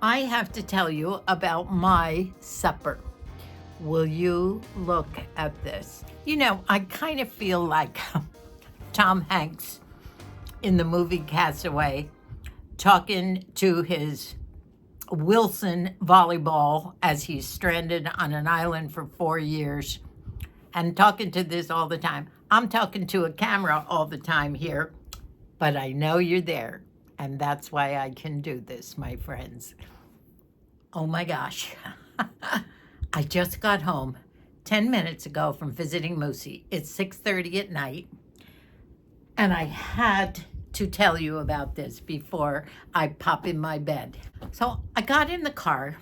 I have to tell you about my supper. Will you look at this? You know, I kind of feel like Tom Hanks in the movie Castaway talking to his Wilson volleyball as he's stranded on an island for 4 years and talking to this all the time. I'm talking to a camera all the time here, but I know you're there. And that's why I can do this, my friends. Oh my gosh. I just got home 10 minutes ago from visiting Moosie. It's 6:30 at night, and I had to tell you about this before I pop in my bed. So I got in the car.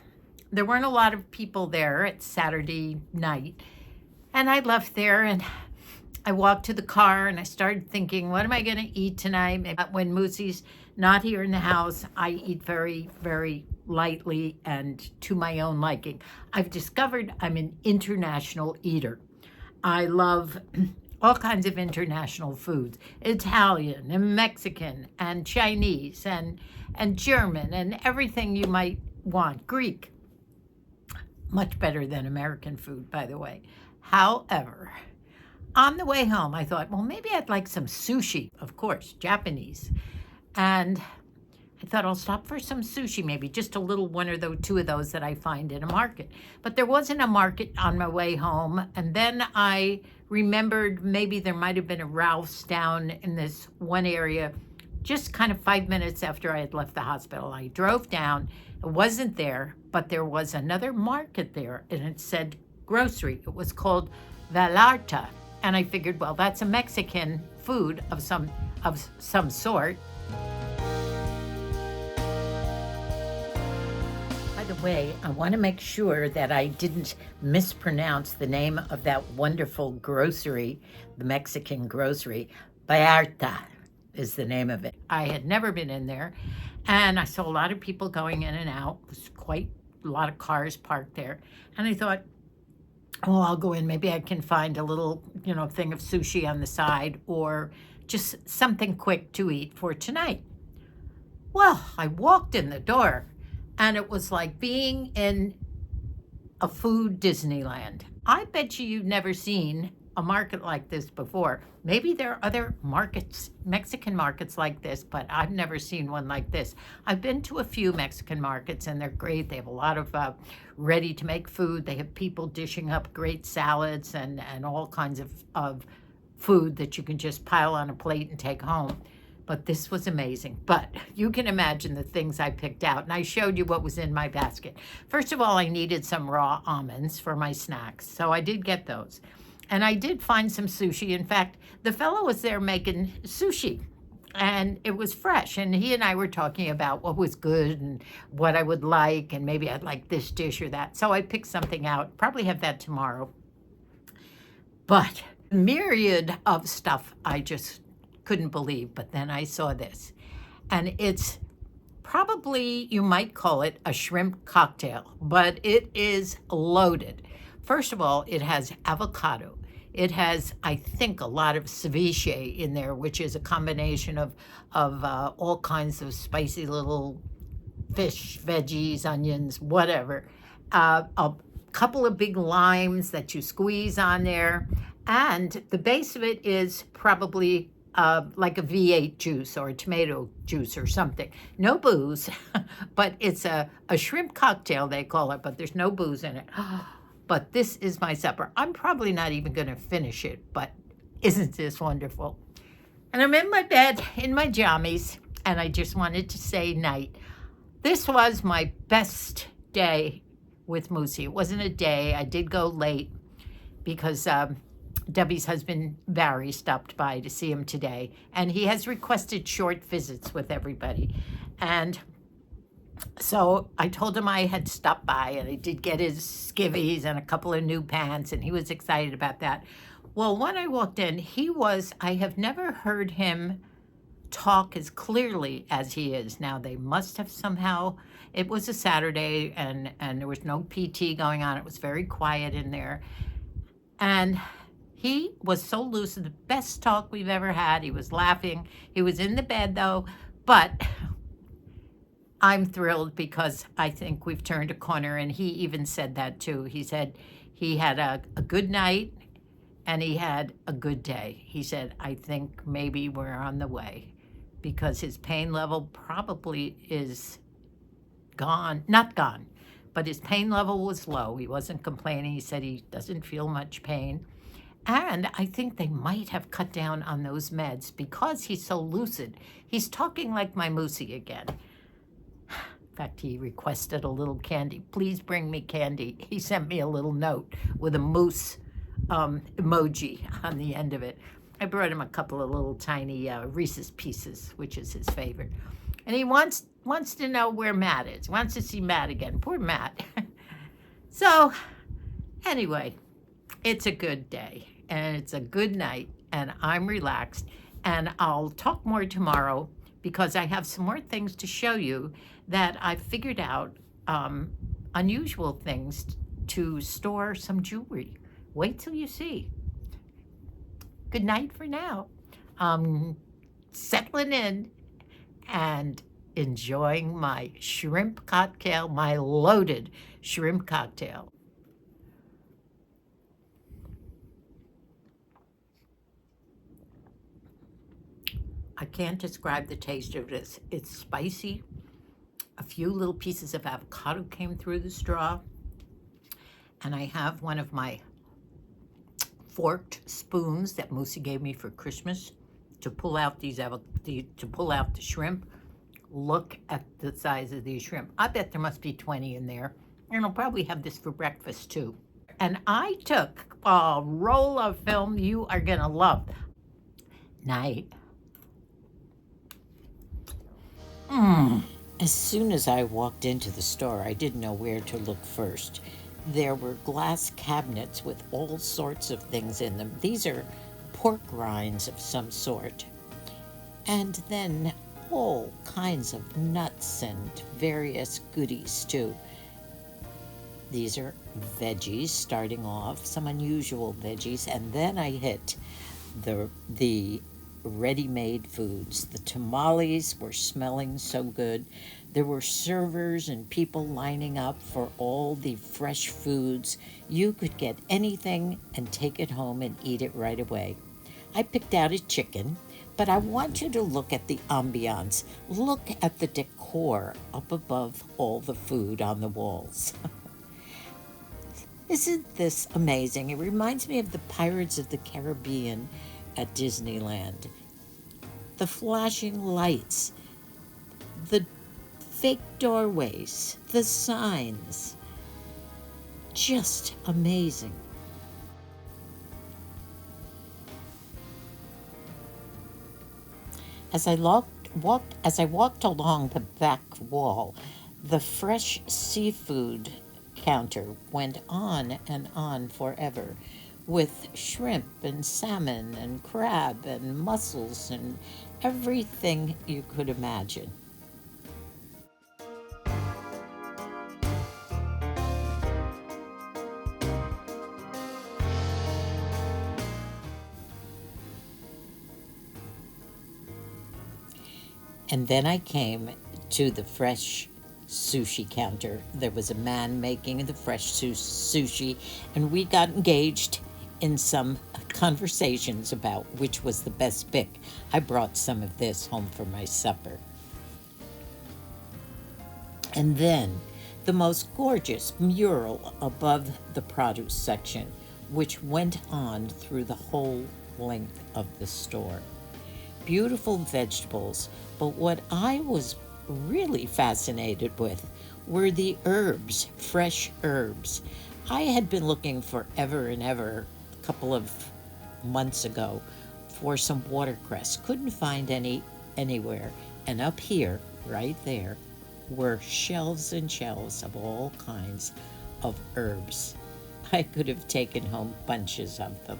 There weren't a lot of people there. It's Saturday night. And I left there and I walked to the car and I started thinking, what am I going to eat tonight? Maybe when Moosie's not here in the house, I eat very, very lightly and to my own liking. I've discovered I'm an international eater. I love all kinds of international foods, Italian and Mexican and Chinese and German and everything you might want, Greek. Much better than American food, by the way. However, on the way home, I thought, well, maybe I'd like some sushi, of course, Japanese. And I thought I'll stop for some sushi, maybe just a little one or two of those that I find in a market. But there wasn't a market on my way home. And then I remembered maybe there might have been a Ralph's down in this one area just kind of 5 minutes after I had left the hospital. I drove down. It wasn't there, but there was another market there, and it said grocery. It was called Vallarta. And I figured, well, that's a Mexican food of some sort. By the way, I want to make sure that I didn't mispronounce the name of that wonderful grocery, the Mexican grocery. Vallarta is the name of it. I had never been in there, and I saw a lot of people going in and out. It was quite a lot of cars parked there. And I thought, oh, I'll go in. Maybe I can find a little, thing of sushi on the side or just something quick to eat for tonight. Well, I walked in the door and it was like being in a food Disneyland. I bet you've never seen a market like this before. Maybe there are other markets, Mexican markets like this, but I've never seen one like this. I've been to a few Mexican markets and they're great. They have a lot of ready to make food. They have people dishing up great salads and all kinds of food that you can just pile on a plate and take home. But this was amazing. But you can imagine the things I picked out. And I showed you what was in my basket. First of all, I needed some raw almonds for my snacks. So I did get those. And I did find some sushi. In fact, the fellow was there making sushi. And it was fresh. And he and I were talking about what was good and what I would like. And maybe I'd like this dish or that. So I picked something out. Probably have that tomorrow. But myriad of stuff I just couldn't believe. But then I saw this. And it's probably, you might call it a shrimp cocktail. But it is loaded. First of all, it has avocado. It has, I think, a lot of ceviche in there, which is a combination of all kinds of spicy little fish, veggies, onions, whatever. A couple of big limes that you squeeze on there. And the base of it is probably like a V8 juice or a tomato juice or something. No booze, but it's a shrimp cocktail, they call it, but there's no booze in it. But this is my supper. I'm probably not even going to finish it, but isn't this wonderful? And I'm in my bed in my jammies, and I just wanted to say night. This was my best day with Moosie. It wasn't a day. I did go late because Debbie's husband, Barry, stopped by to see him today, and he has requested short visits with everybody. And so I told him I had stopped by, and I did get his skivvies and a couple of new pants, and he was excited about that. Well, when I walked in, I have never heard him talk as clearly as he is. Now, they must have somehow, it was a Saturday, and there was no PT going on. It was very quiet in there. And he was so lucid, the best talk we've ever had. He was laughing. He was in the bed, though, but I'm thrilled because I think we've turned a corner, and he even said that too. He said he had a good night and he had a good day. He said, I think maybe we're on the way because his pain level probably is gone, not gone, but his pain level was low. He wasn't complaining. He said he doesn't feel much pain. And I think they might have cut down on those meds because he's so lucid. He's talking like my Moosie again. In fact, he requested a little candy. Please bring me candy. He sent me a little note with a moose emoji on the end of it. I brought him a couple of little tiny Reese's Pieces, which is his favorite. And he wants to know where Matt is. He wants to see Matt again. Poor Matt. So, anyway, it's a good day and it's a good night and I'm relaxed. And I'll talk more tomorrow because I have some more things to show you that I've figured out, unusual things to store some jewelry. Wait till you see. Good night for now. Settling in and enjoying my shrimp cocktail, my loaded shrimp cocktail. I can't describe the taste of this. It's spicy. A few little pieces of avocado came through the straw. And I have one of my forked spoons that Moosie gave me for Christmas to pull out to pull out the shrimp. Look at the size of these shrimp. I bet there must be 20 in there. And I'll probably have this for breakfast too. And I took a roll of film you are gonna love. Night. As soon as I walked into the store, I didn't know where to look first. There were glass cabinets with all sorts of things in them. These are pork rinds of some sort. And then all kinds of nuts and various goodies too. These are veggies starting off, some unusual veggies, and then I hit the ready-made foods. The tamales were smelling so good. There were servers and people lining up for all the fresh foods. You could get anything and take it home and eat it right away. I picked out a chicken, but I want you to look at the ambiance. Look at the decor up above all the food on the walls. Isn't this amazing? It reminds me of the Pirates of the Caribbean at Disneyland. The flashing lights, the fake doorways, the signs. Just amazing. As I walked along the back wall, the fresh seafood counter went on and on forever, with shrimp and salmon and crab and mussels and everything you could imagine. And then I came to the fresh sushi counter. There was a man making the fresh sushi, and we got engaged in some conversations about which was the best pick. I brought some of this home for my supper. And then the most gorgeous mural above the produce section, which went on through the whole length of the store. Beautiful vegetables, but what I was really fascinated with were the herbs, fresh herbs. I had been looking forever and ever, a couple of months ago, for some watercress. Couldn't find any anywhere. And up here, right there, were shelves and shelves of all kinds of herbs. I could have taken home bunches of them.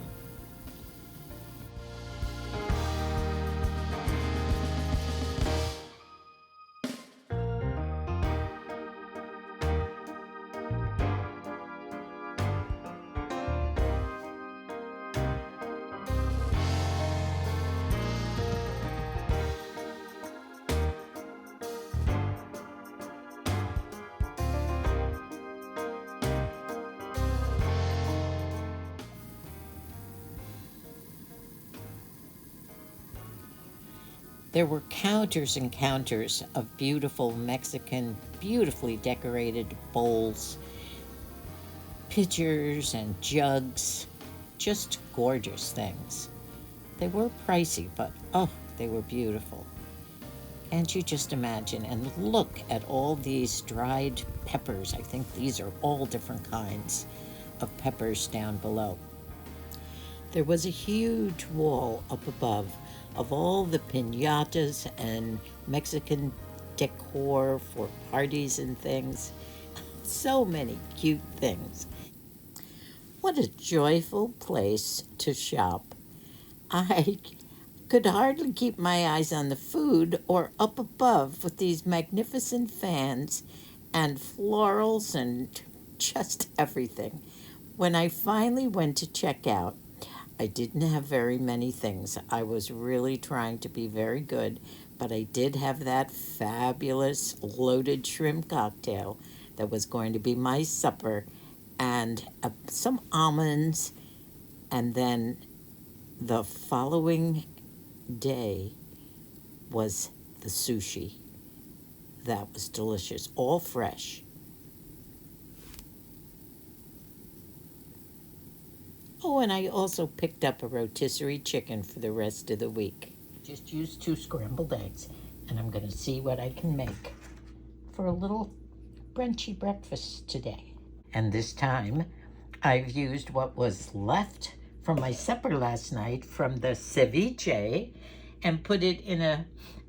There were counters and counters of beautiful Mexican, beautifully decorated bowls, pitchers and jugs, just gorgeous things. They were pricey, but oh, they were beautiful. Can't you just imagine? And look at all these dried peppers. I think these are all different kinds of peppers down below. There was a huge wall up above of all the piñatas and Mexican decor for parties and things. So many cute things. What a joyful place to shop. I could hardly keep my eyes on the food or up above with these magnificent fans and florals and just everything. When I finally went to check out, I didn't have very many things. I was really trying to be very good, but I did have that fabulous loaded shrimp cocktail that was going to be my supper, and some almonds, and then the following day was the sushi. That was delicious, all fresh. Oh, and I also picked up a rotisserie chicken for the rest of the week. Just used 2 scrambled eggs, and I'm going to see what I can make for a little brunchy breakfast today. And this time, I've used what was left from my supper last night from the ceviche and put it in a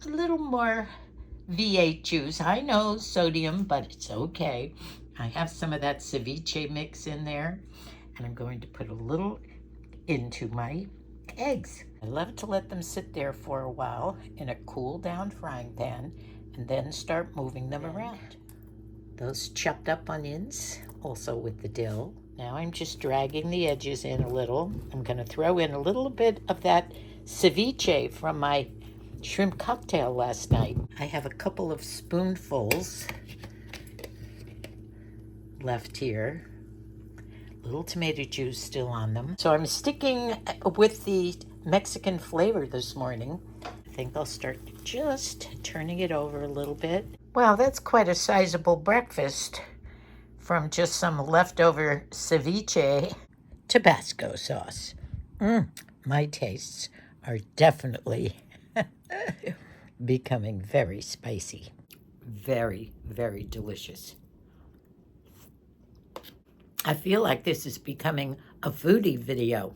little more V8 juice. I know sodium, but it's okay. I have some of that ceviche mix in there, and I'm going to put a little into my eggs. I love to let them sit there for a while in a cool down frying pan and then start moving them around. Those chopped up onions, also with the dill. Now I'm just dragging the edges in a little. I'm going to throw in a little bit of that ceviche from my shrimp cocktail last night. I have a couple of spoonfuls left here. Little tomato juice still on them. So I'm sticking with the Mexican flavor this morning. I think I'll start just turning it over a little bit. Wow, that's quite a sizable breakfast from just some leftover ceviche. Tabasco sauce. My tastes are definitely becoming very spicy. Very, very delicious. I feel like this is becoming a foodie video.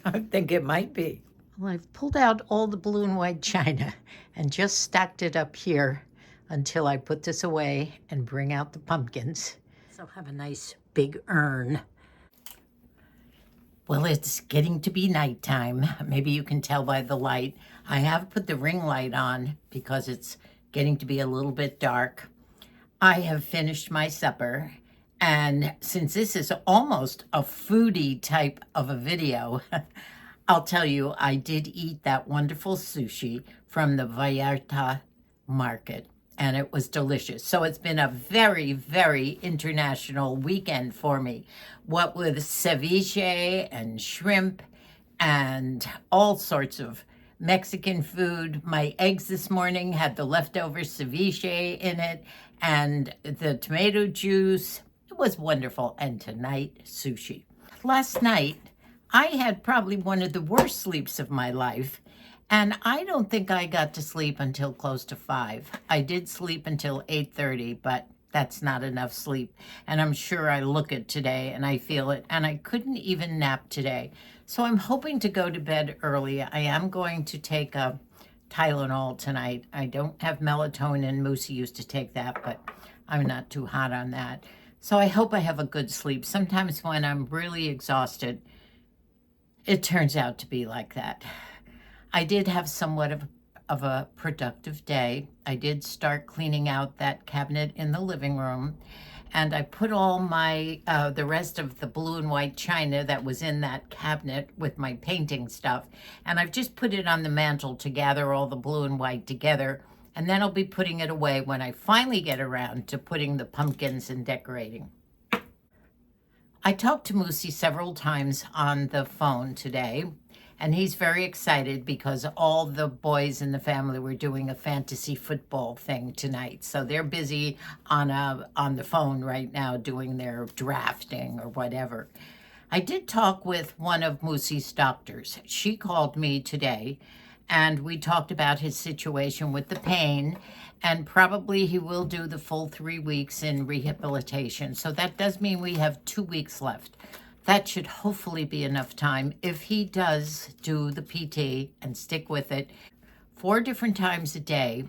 I think it might be. Well, I've pulled out all the blue and white china and just stacked it up here until I put this away and bring out the pumpkins. So I'll have a nice big urn. Well, it's getting to be nighttime. Maybe you can tell by the light. I have put the ring light on because it's getting to be a little bit dark. I have finished my supper, and since this is almost a foodie type of a video, I'll tell you, I did eat that wonderful sushi from the Vallarta market, and it was delicious. So it's been a very, very international weekend for me. What with ceviche and shrimp and all sorts of Mexican food. My eggs this morning had the leftover ceviche in it and the tomato juice. It was wonderful. And tonight, sushi. Last night, I had probably one of the worst sleeps of my life, and I don't think I got to sleep until close to 5. I did sleep until 8:30, but that's not enough sleep. And I'm sure I look it today and I feel it, and I couldn't even nap today. So I'm hoping to go to bed early. I am going to take a Tylenol tonight. I don't have melatonin. Moosie used to take that, but I'm not too hot on that. So I hope I have a good sleep. Sometimes when I'm really exhausted, it turns out to be like that. I did have somewhat of a productive day. I did start cleaning out that cabinet in the living room, and I put all my, the rest of the blue and white china that was in that cabinet with my painting stuff, and I've just put it on the mantle to gather all the blue and white together, and then I'll be putting it away when I finally get around to putting the pumpkins and decorating. I talked to Moosie several times on the phone today, And he's very excited because all the boys in the family were doing a fantasy football thing tonight. So they're busy on the phone right now doing their drafting or whatever. I did talk with one of Moosie's doctors. She called me today, and we talked about his situation with the pain, and probably he will do the full 3 weeks in rehabilitation. So that does mean we have 2 weeks left. That should hopefully be enough time if he does do the PT and stick with it 4 different times a day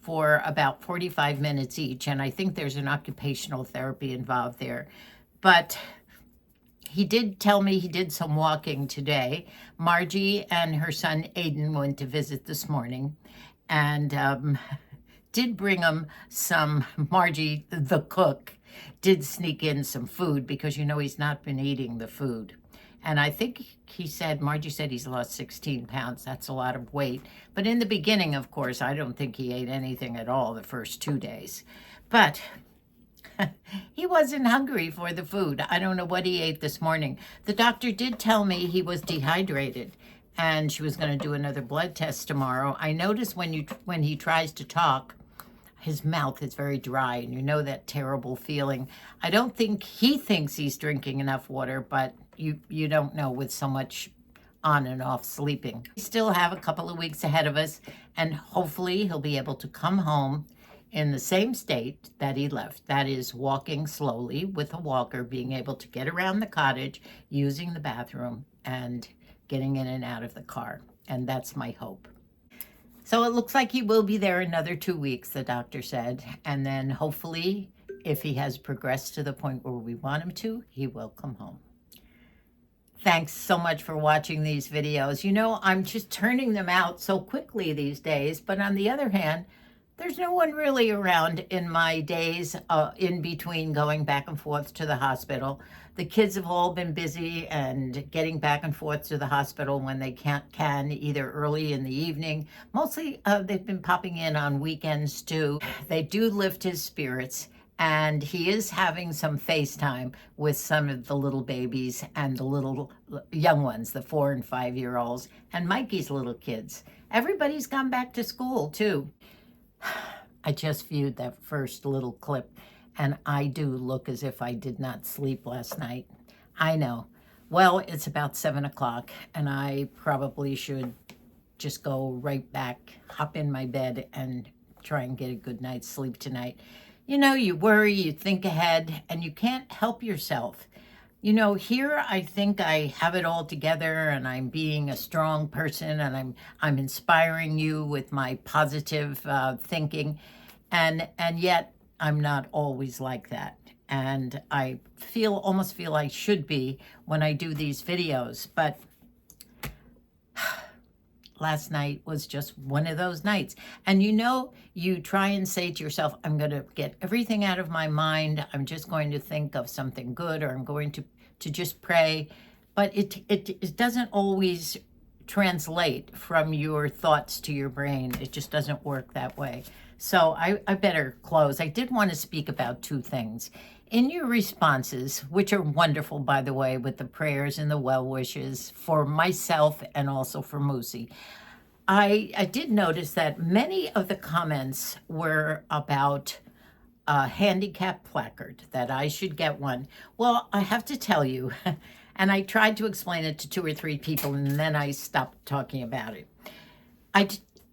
for about 45 minutes each. And I think there's an occupational therapy involved there. But he did tell me he did some walking today. Margie and her son Aiden went to visit this morning and did bring him some, Margie, the cook, did sneak in some food because, you know, he's not been eating the food. And I think Margie said he's lost 16 pounds. That's a lot of weight. But in the beginning, of course, I don't think he ate anything at all the first 2 days. But he wasn't hungry for the food. I don't know what he ate this morning. The doctor did tell me he was dehydrated, and she was going to do another blood test tomorrow. I noticed when he tries to talk, his mouth is very dry, and you know that terrible feeling. I don't think he thinks he's drinking enough water, but you don't know with so much on and off sleeping. We still have a couple of weeks ahead of us, and hopefully he'll be able to come home in the same state that he left. That is, walking slowly with a walker, being able to get around the cottage, using the bathroom, and getting in and out of the car. And that's my hope. So it looks like he will be there another 2 weeks, the doctor said. And then hopefully, if he has progressed to the point where we want him to, he will come home. Thanks so much for watching these videos. You know, I'm just turning them out so quickly these days. But on the other hand, there's no one really around in my days in between going back and forth to the hospital. The kids have all been busy and getting back and forth to the hospital when they can either early in the evening. Mostly they've been popping in on weekends too. They do lift his spirits, and he is having some FaceTime with some of the little babies and the little young ones, the 4 and 5-year-olds, and Mikey's little kids. Everybody's gone back to school too. I just viewed that first little clip, and I do look as if I did not sleep last night. I know. Well, it's about 7 o'clock, and I probably should just go right back, hop in my bed, and try and get a good night's sleep tonight. You know, you worry, you think ahead, and you can't help yourself. You know, here I think I have it all together, and I'm being a strong person, and I'm inspiring you with my positive thinking, and yet I'm not always like that. And I almost feel I should be when I do these videos, but last night was just one of those nights. And you know, you try and say to yourself, I'm going to get everything out of my mind. I'm just going to think of something good, or I'm going to just pray. But it doesn't always translate from your thoughts to your brain. It just doesn't work that way. So I better close. I did want to speak about 2 things. In your responses, which are wonderful, by the way, with the prayers and the well wishes for myself and also for Moosie, I did notice that many of the comments were about a handicap placard, that I should get one. Well, I have to tell you, and I tried to explain it to 2 or 3 people, and then I stopped talking about it.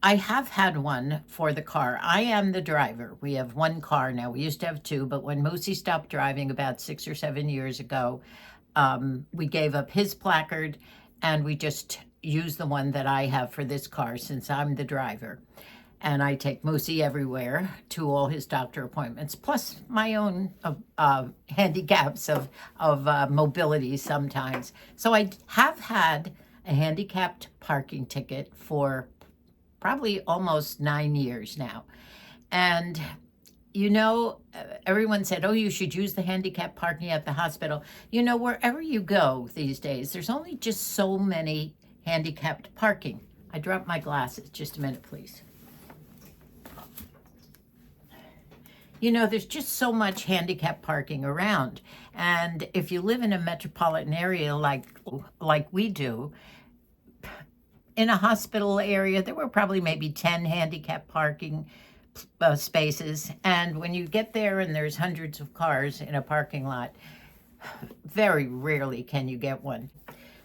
I have had one for the car. I am the driver. We have 1 car now. We used to have 2, but when Moosie stopped driving about 6 or 7 years ago, we gave up his placard, and we just used the one that I have for this car since I'm the driver. And I take Moosie everywhere to all his doctor appointments, plus my own handicaps of mobility sometimes. So I have had a handicapped parking ticket for probably almost 9 years now. And, you know, everyone said, oh, you should use the handicap parking at the hospital. You know, wherever you go these days, there's only just so many handicapped parking. I dropped my glasses. Just a minute, please. You know, there's just so much handicap parking around. And if you live in a metropolitan area like we do, in a hospital area, there were probably maybe 10 handicap parking spaces. And when you get there and there's hundreds of cars in a parking lot, very rarely can you get one.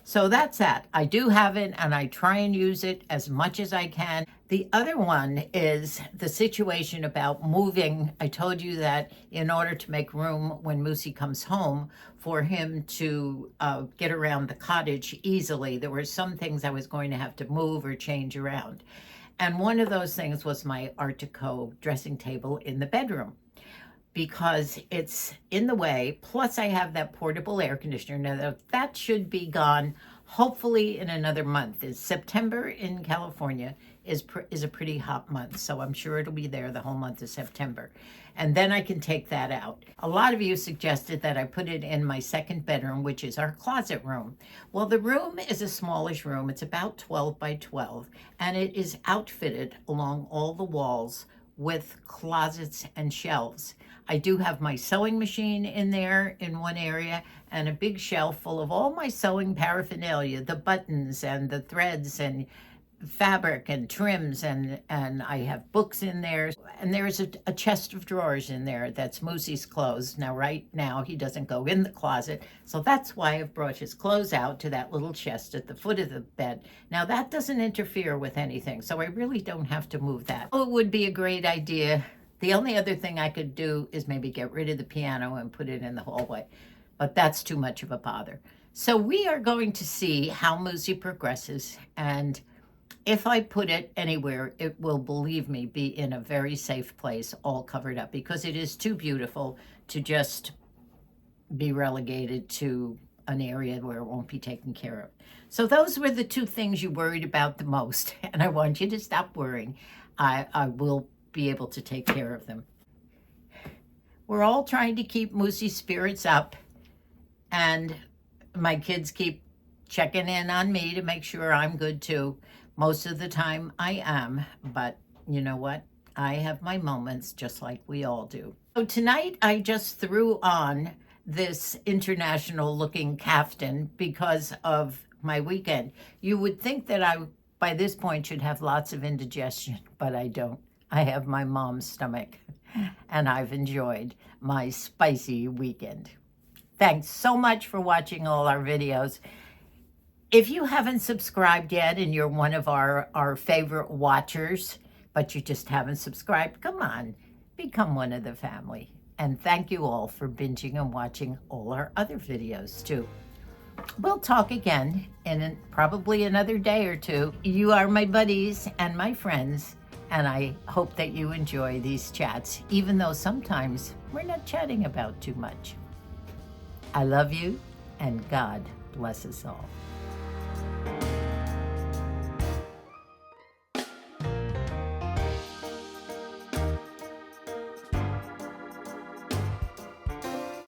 So that's that. I do have it, and I try and use it as much as I can. The other one is the situation about moving. I told you that in order to make room when Moosie comes home for him to get around the cottage easily, there were some things I was going to have to move or change around. And one of those things was my Art Deco dressing table in the bedroom, because it's in the way. Plus I have that portable air conditioner. Now that should be gone hopefully in another month. September in California is a pretty hot month, so I'm sure it'll be there the whole month of September. And then I can take that out. A lot of you suggested that I put it in my second bedroom, which is our closet room. Well, the room is a smallish room. It's about 12 by 12, and it is outfitted along all the walls with closets and shelves. I do have my sewing machine in there in one area, and a big shelf full of all my sewing paraphernalia, the buttons and the threads and fabric and trims, and I have books in there. And there's a chest of drawers in there that's Moosie's clothes. Now, right now, he doesn't go in the closet, so that's why I've brought his clothes out to that little chest at the foot of the bed. Now, that doesn't interfere with anything, so I really don't have to move that. Oh, it would be a great idea. The only other thing I could do is maybe get rid of the piano and put it in the hallway, but that's too much of a bother. So we are going to see how Moosie progresses, and if I put it anywhere, it will, believe me, be in a very safe place, all covered up, because it is too beautiful to just be relegated to an area where it won't be taken care of. So those were the two things you worried about the most, and I want you to stop worrying. I will be able to take care of them. We're all trying to keep Moosie's spirits up, and my kids keep checking in on me to make sure I'm good too. Most of the time I am, but you know what? I have my moments just like we all do. So tonight I just threw on this international looking kaftan because of my weekend. You would think that I, by this point, should have lots of indigestion, but I don't. I have my mom's stomach, and I've enjoyed my spicy weekend. Thanks so much for watching all our videos. If you haven't subscribed yet and you're one of our favorite watchers, but you just haven't subscribed, come on, become one of the family. And thank you all for binging and watching all our other videos too. We'll talk again in probably another day or two. You are my buddies and my friends, and I hope that you enjoy these chats, even though sometimes we're not chatting about too much. I love you, and God bless us all.